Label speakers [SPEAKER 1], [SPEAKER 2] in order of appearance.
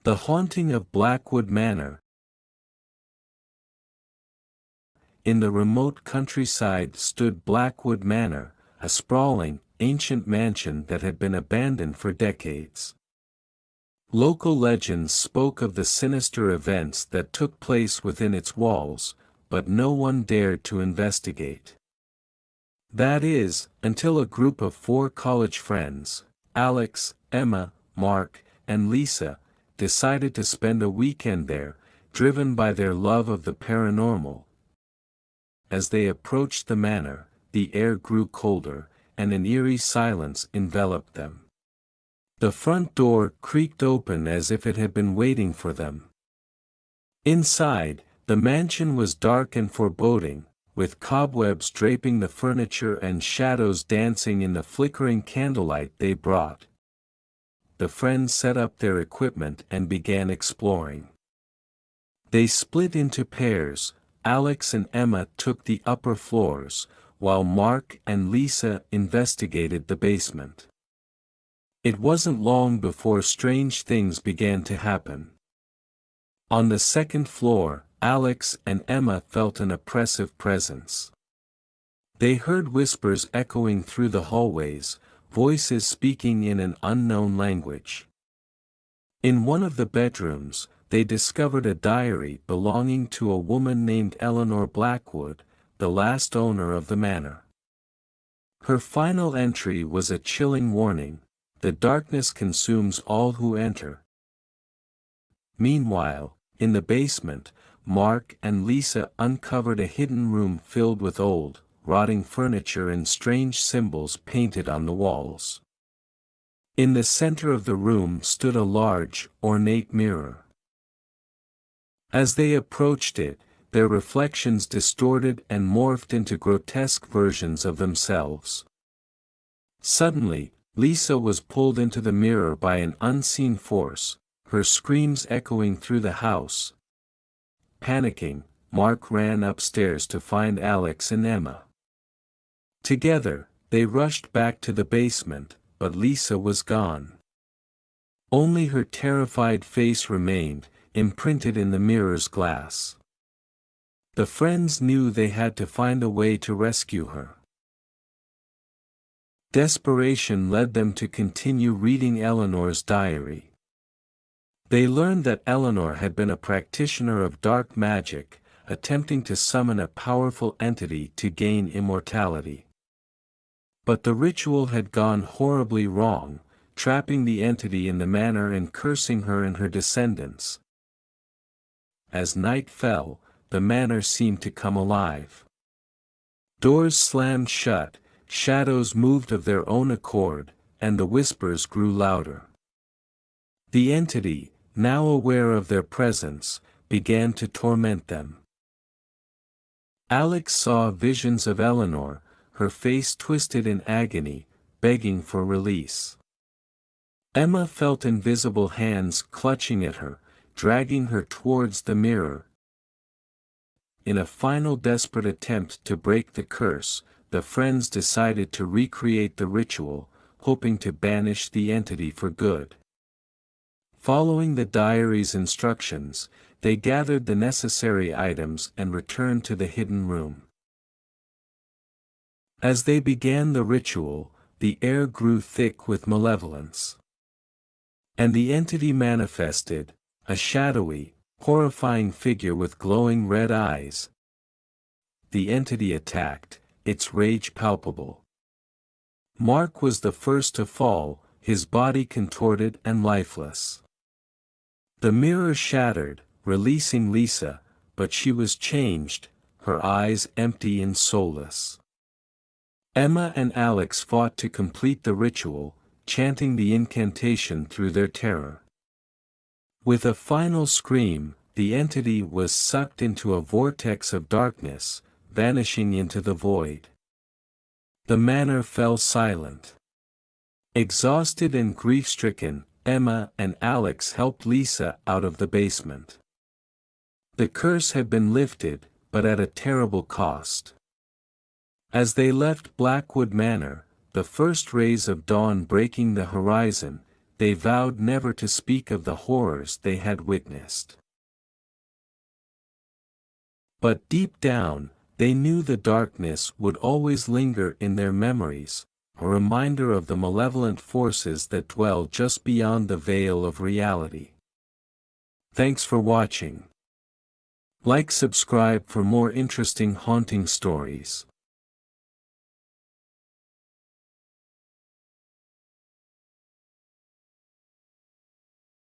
[SPEAKER 1] The Haunting of Blackwood Manor. In the remote countryside stood Blackwood Manor, a sprawling, ancient mansion that had been abandoned for decades. Local legends spoke of the sinister events that took place within its walls, but no one dared to investigate. That is, until a group of 4 college friends, Alex, Emma, Mark, and Lisa, decided to spend a weekend there, driven by their love of the paranormal. As they approached the manor, the air grew colder, and an eerie silence enveloped them. The front door creaked open as if it had been waiting for them. Inside, the mansion was dark and foreboding, with cobwebs draping the furniture and shadows dancing in the flickering candlelight they brought. The friends set up their equipment and began exploring. They split into pairs. Alex and Emma took the upper floors, while Mark and Lisa investigated the basement. It wasn't long before strange things began to happen. On the second floor, Alex and Emma felt an oppressive presence. They heard whispers echoing through the hallways, voices speaking in an unknown language. In one of the bedrooms, they discovered a diary belonging to a woman named Eleanor Blackwood, the last owner of the manor. Her final entry was a chilling warning: the darkness consumes all who enter. Meanwhile, in the basement, Mark and Lisa uncovered a hidden room filled with old, rotting furniture and strange symbols painted on the walls. In the center of the room stood a large, ornate mirror. As they approached it, their reflections distorted and morphed into grotesque versions of themselves. Suddenly, Lisa was pulled into the mirror by an unseen force, her screams echoing through the house. Panicking, Mark ran upstairs to find Alex and Emma. Together, they rushed back to the basement, but Lisa was gone. Only her terrified face remained, imprinted in the mirror's glass. The friends knew they had to find a way to rescue her. Desperation led them to continue reading Eleanor's diary. They learned that Eleanor had been a practitioner of dark magic, attempting to summon a powerful entity to gain immortality. But the ritual had gone horribly wrong, trapping the entity in the manor and cursing her and her descendants. As night fell, the manor seemed to come alive. Doors slammed shut, shadows moved of their own accord, and the whispers grew louder. The entity, now aware of their presence, began to torment them. Alex saw visions of Eleanor, her face twisted in agony, begging for release. Emma felt invisible hands clutching at her, dragging her towards the mirror. In a final desperate attempt to break the curse, the friends decided to recreate the ritual, hoping to banish the entity for good. Following the diary's instructions, they gathered the necessary items and returned to the hidden room. As they began the ritual, the air grew thick with malevolence. And the entity manifested, a shadowy, horrifying figure with glowing red eyes. The entity attacked, its rage palpable. Mark was the first to fall, his body contorted and lifeless. The mirror shattered, releasing Lisa, but she was changed, her eyes empty and soulless. Emma and Alex fought to complete the ritual, chanting the incantation through their terror. With a final scream, the entity was sucked into a vortex of darkness, vanishing into the void. The manor fell silent. Exhausted and grief-stricken, Emma and Alex helped Lisa out of the basement. The curse had been lifted, but at a terrible cost. As they left Blackwood Manor, the first rays of dawn breaking the horizon, they vowed never to speak of the horrors they had witnessed. But deep down, they knew the darkness would always linger in their memories, a reminder of the malevolent forces that dwell just beyond the veil of reality. Thanks for watching. Like, subscribe for more interesting haunting stories.